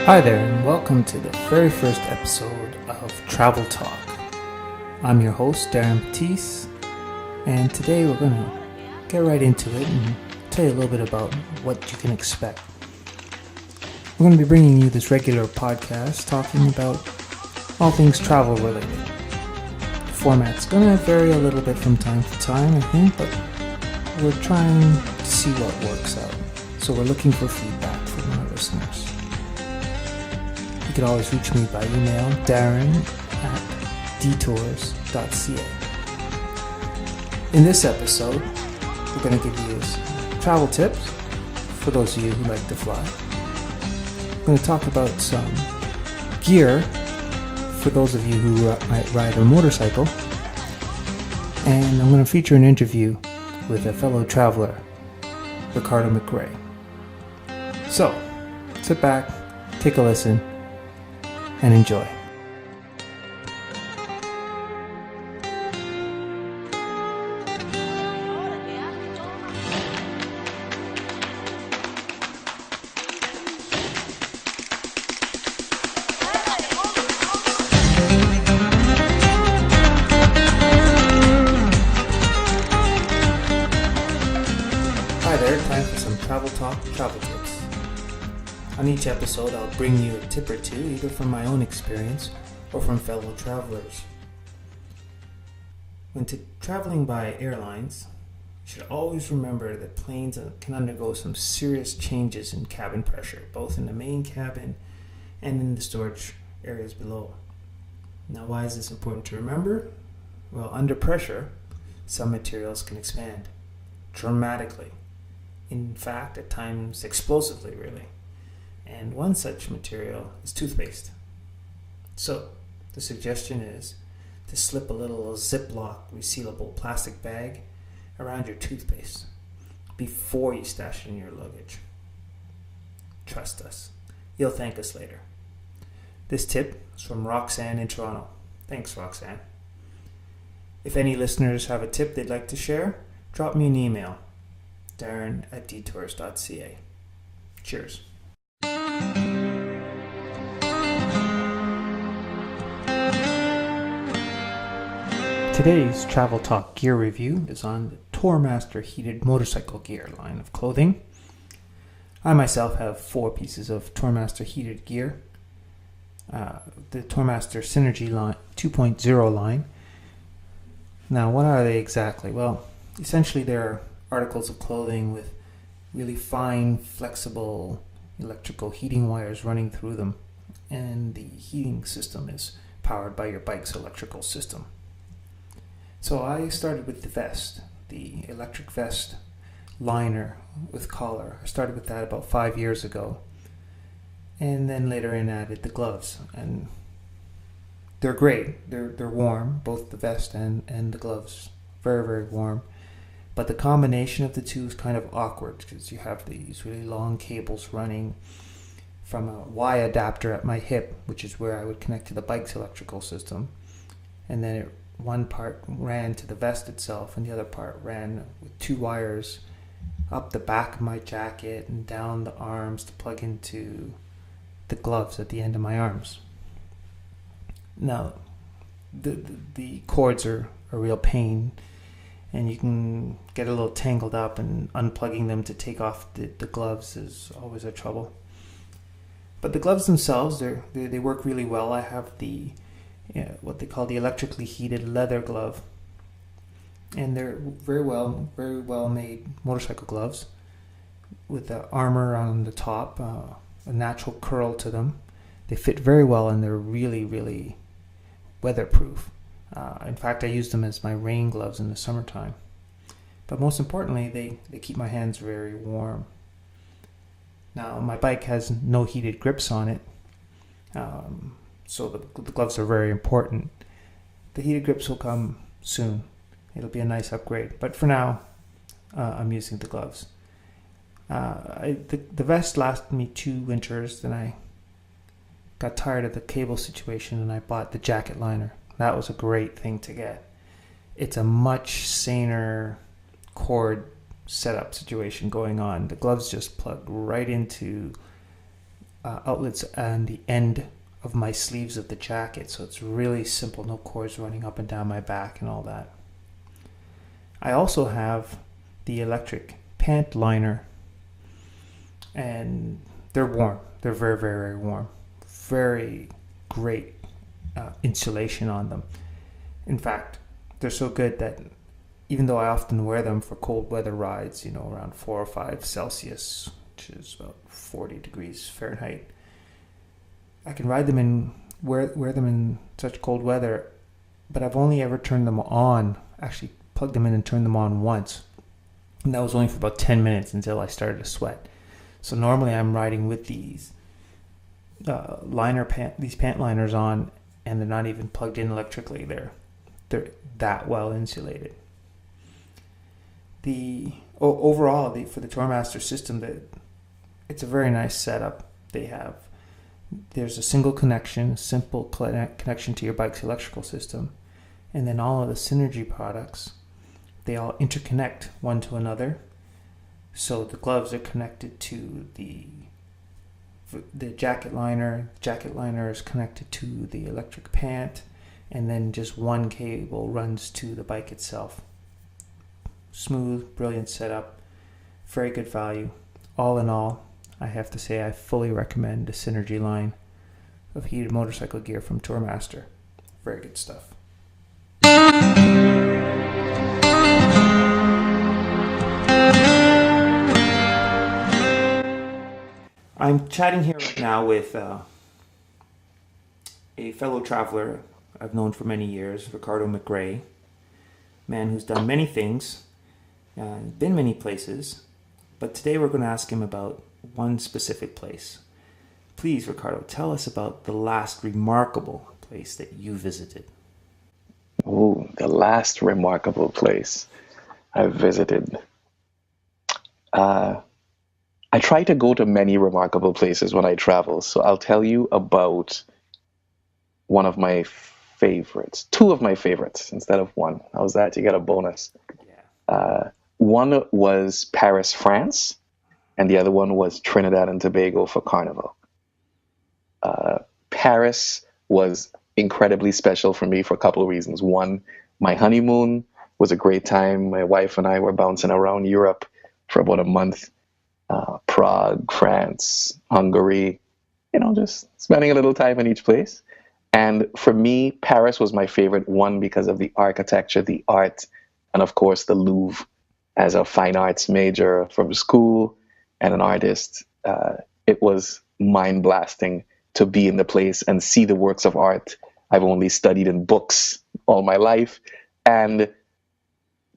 Hi there, and welcome to the very first episode of Travel Talk. I'm your host, Darren Batiste, and today we're going to get right into it and tell you a little bit about what you can expect. We're going to be bringing you this regular podcast talking about all things travel related. The format's going to vary a little bit from time to time, I think, but we're trying to see what works out. So we're looking for feedback from our listeners. You can always reach me by email, darren@detours.ca. In this episode, we're going to give you travel tips for those of you who like to fly. We're going to talk about some gear for those of you who might ride a motorcycle. And I'm going to feature an interview with a fellow traveler, Ricardo McCray. So, sit back, take a listen, and enjoy. Hi there, time for some travel talk, travel tips. On each episode, I'll bring you a tip or two, either from my own experience or from fellow travelers. When traveling by airlines, you should always remember that planes can undergo some serious changes in cabin pressure, both in the main cabin and in the storage areas below. Now, why is this important to remember? Well, under pressure, some materials can expand dramatically. In fact, at times explosively, really. And one such material is toothpaste. So, the suggestion is to slip a little Ziploc resealable plastic bag around your toothpaste before you stash it in your luggage. Trust us. You'll thank us later. This tip is from Roxanne in Toronto. Thanks, Roxanne. If any listeners have a tip they'd like to share, drop me an email, darren@detours.ca. Cheers. Today's Travel Talk gear review is on the Tourmaster heated motorcycle gear line of clothing. I myself have 4 pieces of Tourmaster heated gear. The Tourmaster Synergy line 2.0 line. Now, what are they exactly? Well, essentially they're articles of clothing with really fine, flexible electrical heating wires running through them, and the heating system is powered by your bike's electrical system. So I started with the vest, the electric vest liner with collar. I started with that about 5 years ago, and then later in added the gloves, and they're great. They're warm, both the vest and the gloves, very, very warm. But the combination of the two is kind of awkward because you have these really long cables running from a Y adapter at my hip, which is where I would connect to the bike's electrical system. And then one part ran to the vest itself and the other part ran with 2 wires up the back of my jacket and down the arms to plug into the gloves at the end of my arms. Now, the cords are a real pain, and you can get a little tangled up, and unplugging them to take off the gloves is always a trouble. But the gloves themselves, they work really well. I have the what they call the electrically heated leather glove, and they're very well made motorcycle gloves with the armor on the top, a natural curl to them. They fit very well, and they're really, really weatherproof. In fact, I use them as my rain gloves in the summertime. But most importantly, they keep my hands very warm. Now, my bike has no heated grips on it, so the gloves are very important. The heated grips will come soon. It'll be a nice upgrade. But for now, I'm using the gloves. The vest lasted me 2 winters, then I got tired of the cable situation and I bought the jacket liner. That was a great thing to get. It's a much saner cord setup situation going on. The gloves just plug right into outlets on the end of my sleeves of the jacket, so it's really simple, no cords running up and down my back and all that. I also have the electric pant liner, and they're warm. They're very, very, very warm. Very great insulation on them. In fact, they're so good that even though I often wear them for cold weather rides, around 4 or 5 Celsius, which is about 40 degrees Fahrenheit, I can ride them and wear them in such cold weather, but I've only ever turned them on, actually plugged them in and turned them on once. And that was only for about 10 minutes until I started to sweat. So normally I'm riding with these pant liners on, and they're not even plugged in electrically. They're that well insulated. Overall, for the Tourmaster system, it's a very nice setup. There's a single connection, simple connection to your bike's electrical system, and then all of the Synergy products, they all interconnect one to another. So the gloves are connected to the jacket liner. The jacket liner is connected to the electric pant, and then just one cable runs to the bike itself. Smooth, brilliant setup, very good value. All in all, I have to say I fully recommend the Synergy line of heated motorcycle gear from Tourmaster. Very good stuff. I'm chatting here right now with a fellow traveler I've known for many years, Ricardo McCray, man who's done many things, been many places, but today we're going to ask him about one specific place. Please, Ricardo, tell us about the last remarkable place that you visited. Oh, the last remarkable place I visited. I try to go to many remarkable places when I travel, so I'll tell you about one of my favorites, 2 of my favorites instead of 1. How's that? You get a bonus. Yeah. One was Paris, France, and the other one was Trinidad and Tobago for Carnival. Paris was incredibly special for me for a couple of reasons. One, my honeymoon was a great time. My wife and I were bouncing around Europe for about a month. Prague, France, Hungary, just spending a little time in each place. And for me, Paris was my favorite, one, because of the architecture, the art, and of course the Louvre. As a fine arts major from school and an artist, it was mind-blasting to be in the place and see the works of art I've only studied in books all my life, and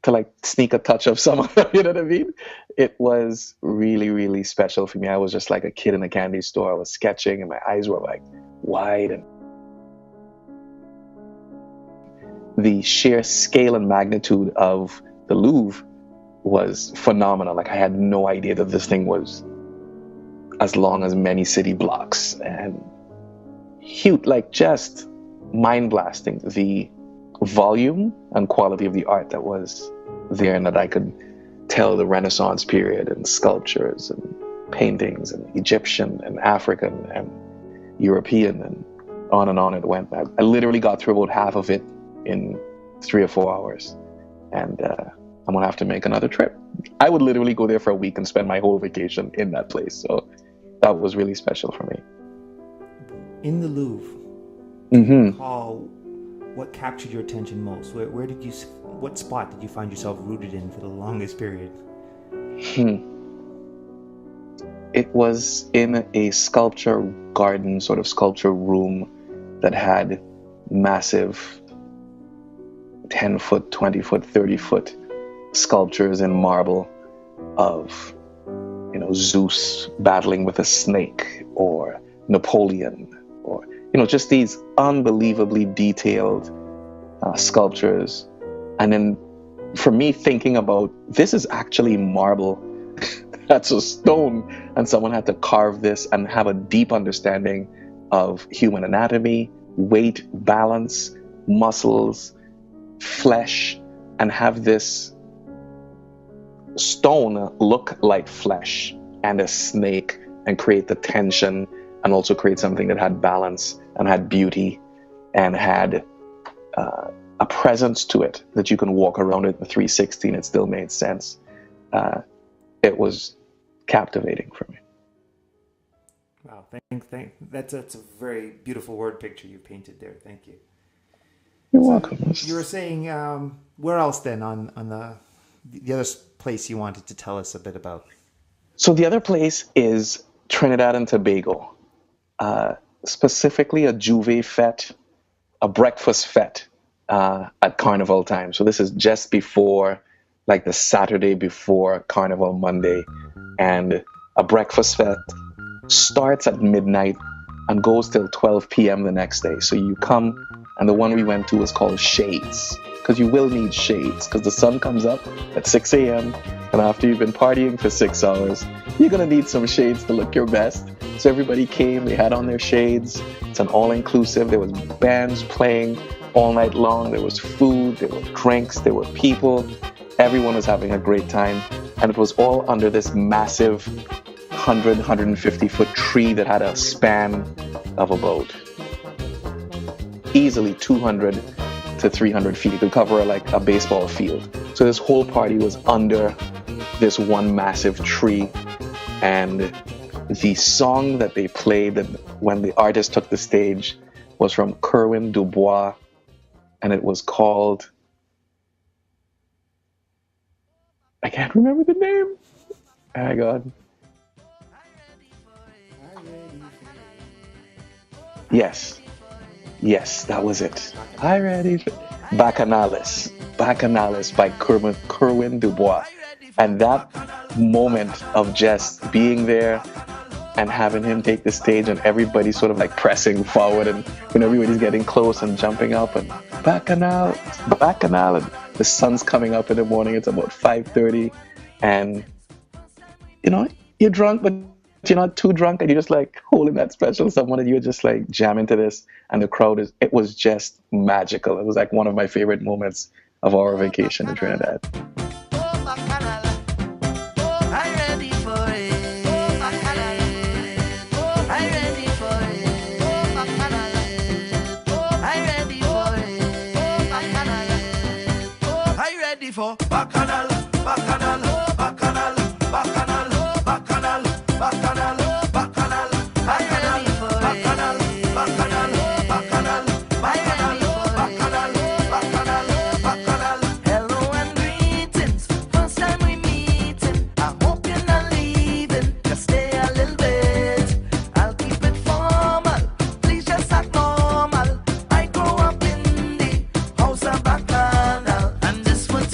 to sneak a touch of some of them, you know what I mean? It was really, really special for me. I was just like a kid in a candy store. I was sketching and my eyes were wide, and the sheer scale and magnitude of the Louvre was phenomenal. I had no idea that this thing was as long as many city blocks and huge, just mind-blasting. The volume and quality of the art that was there, and that I could tell the Renaissance period and sculptures and paintings and Egyptian and African and European and on it went. I literally got through about half of it in 3 or 4 hours, and I'm gonna have to make another trip. I would literally go there for a week and spend my whole vacation in that place. So that was really special for me. In the Louvre, Mm-hmm. what captured your attention most? What spot did you find yourself rooted in for the longest period? It was in a sculpture garden, sort of sculpture room that had massive 10-foot, 20-foot, 30-foot sculptures in marble of, Zeus battling with a snake, or Napoleon, or, just these unbelievably detailed sculptures. And then for me, thinking about, this is actually marble. That's a stone, and someone had to carve this and have a deep understanding of human anatomy, weight, balance, muscles, flesh, and have this stone look like flesh and a snake and create the tension and also create something that had balance and had beauty and had a presence to it, that you can walk around it in 360 and it still made sense. It was captivating for me. Wow, that's a very beautiful word picture you painted there. Thank you. You're welcome. You were saying, where else then on the other place you wanted to tell us a bit about? So the other place is Trinidad and Tobago, specifically a Juve fete, a breakfast fete at Carnival time. So this is just before, like the Saturday before Carnival Monday, and a breakfast fete starts at midnight and goes till 12 p.m. the next day. So you come, and the one we went to was called Shades, because you will need shades, because the sun comes up at 6 a.m. and after you've been partying for 6 hours, you're going to need some shades to look your best. So everybody came, they had on their shades. It's an all-inclusive. There was bands playing all night long. There was food, there were drinks, there were people. Everyone was having a great time. And it was all under this massive 150 foot tree that had a span of about easily 200 to 300 feet. It could cover like a baseball field. So this whole party was under this one massive tree. And the song that they played when the artist took the stage was from Kerwin Dubois, and it was called, I can't remember the name. Oh my God. Yes, that was it. I ready. Bacchanales by Kerwin Dubois. And that moment of just being there and having him take the stage and everybody sort of like pressing forward, and when everybody's getting close and jumping up, and Bacchanal, and the sun's coming up in the morning. It's about 5:30, and you're drunk, but you're not too drunk, and you're just like holding that special someone, and you're just like jamming to this, and the crowd it was just magical. It was like one of my favorite moments of our vacation in Trinidad. For Bacchanal, Bacchanal, Bacchanal, Bacchanal, Bacchanal, Bacchanal, Bacchanal, Bacchanal, Bacchanal, Bacchanal, Bacchanal, Bacchanal, Bacchanal. Hello and greetings, first time we meeting. I hope you're not leaving, just stay a little bit. I'll keep it formal, please just act normal. I grew up in the house of Bacchanal, and this was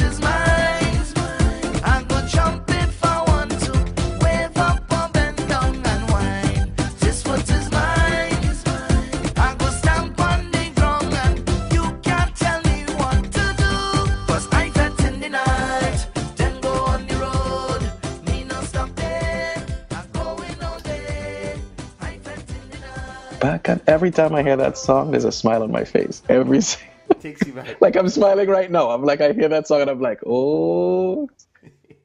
Every time I hear that song, there's a smile on my face. Takes you back. Like I'm smiling right now. I'm like, I hear that song and I'm like, oh,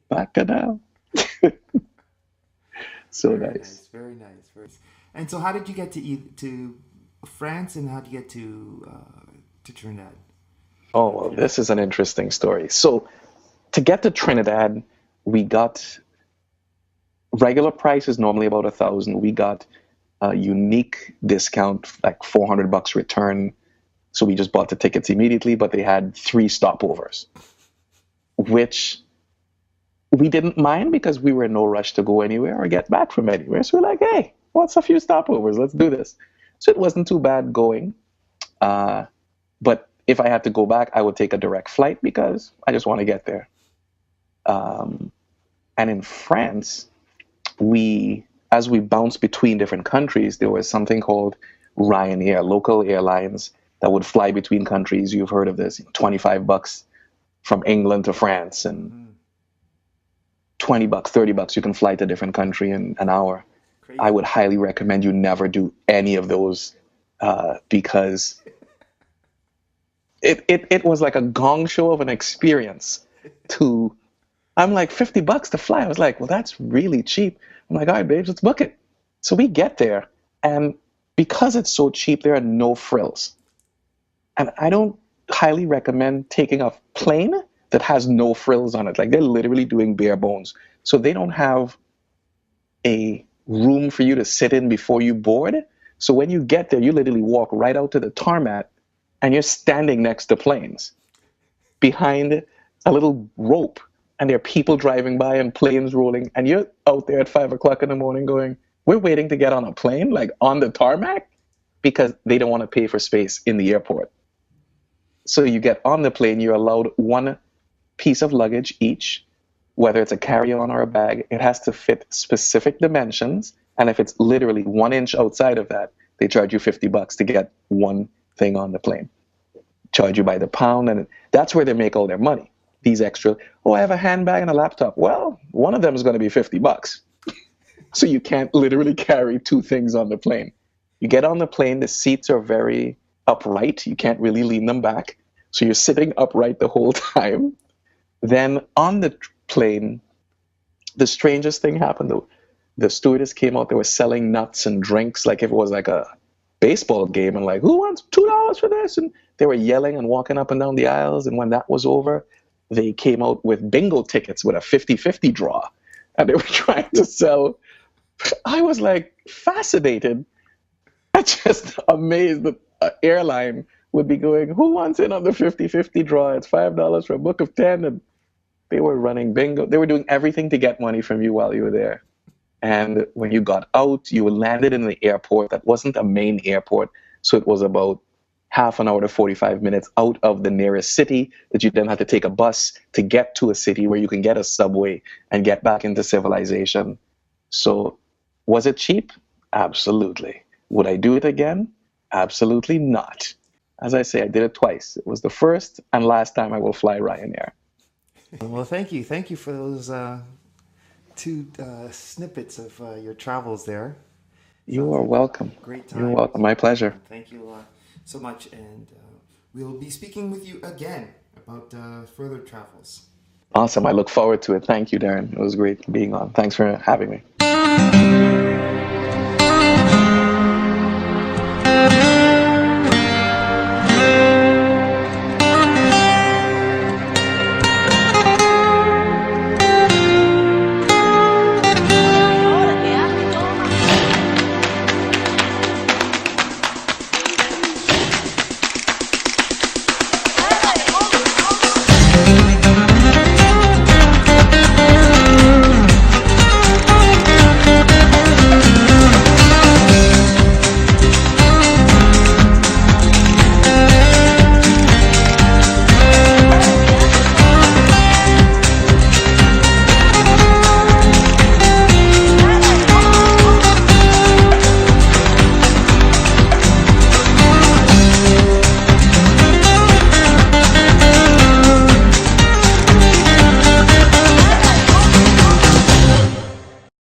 Bacchanal. So nice. Very nice. And so, how did you get to France, and how did you get to Trinidad? Oh, well, this is an interesting story. So, to get to Trinidad, we got regular price is normally about $1,000. We got a unique discount, like $400 return. So we just bought the tickets immediately, but they had 3 stopovers, which we didn't mind because we were in no rush to go anywhere or get back from anywhere. So we're like, hey, what's a few stopovers? Let's do this. So it wasn't too bad going. But if I had to go back, I would take a direct flight because I just want to get there. And in France, as we bounced between different countries, there was something called Ryanair, local airlines that would fly between countries. You've heard of this, $25 from England to France, and $20, $30, you can fly to a different country in an hour. Crazy. I would highly recommend you never do any of those because it was like a gong show of an experience. I'm like, $50 to fly. I was like, well, that's really cheap. I'm like, all right, babes, let's book it. So we get there, And because it's so cheap, there are no frills. And I don't highly recommend taking a plane that has no frills on it. Like they're literally doing bare bones. So they don't have a room for you to sit in before you board. So when you get there, you literally walk right out to the tarmac and you're standing next to planes behind a little rope. And there are people driving by and planes rolling. And you're out there at 5 o'clock in the morning going, we're waiting to get on a plane, like on the tarmac, because they don't want to pay for space in the airport. So you get on the plane, you're allowed one piece of luggage each, whether it's a carry-on or a bag. It has to fit specific dimensions. And if it's literally 1 inch outside of that, they charge you $50 to get one thing on the plane. Charge you by the pound. And that's where they make all their money. These extra, I have a handbag and a laptop. Well, one of them is going to be $50. So you can't literally carry 2 things on the plane. You get on the plane, the seats are very upright. You can't really lean them back. So you're sitting upright the whole time. Then on the plane, the strangest thing happened. The stewardess came out, they were selling nuts and drinks like if it was like a baseball game, and like, who wants $2 for this? And they were yelling and walking up and down the aisles. And when that was over, they came out with bingo tickets with a 50-50 draw. And they were trying to sell. I was like fascinated. I'm just amazed that an airline would be going, who wants in on the 50-50 draw? It's $5 for a book of 10. And they were running bingo. They were doing everything to get money from you while you were there. And when you got out, you landed in the airport. That wasn't a main airport. So it was about half an hour to 45 minutes out of the nearest city that you then had to take a bus to get to a city where you can get a subway and get back into civilization. So was it cheap? Absolutely. Would I do it again? Absolutely not. As I say, I did it twice. It was the first and last time I will fly Ryanair. Well, thank you. Thank you for those 2 snippets of your travels there. You are welcome. Great time. You're welcome. My pleasure. Thank you so much. And we'll be speaking with you again about further travels. Awesome. I look forward to it. Thank you, Darren. It was great being on. Thanks for having me.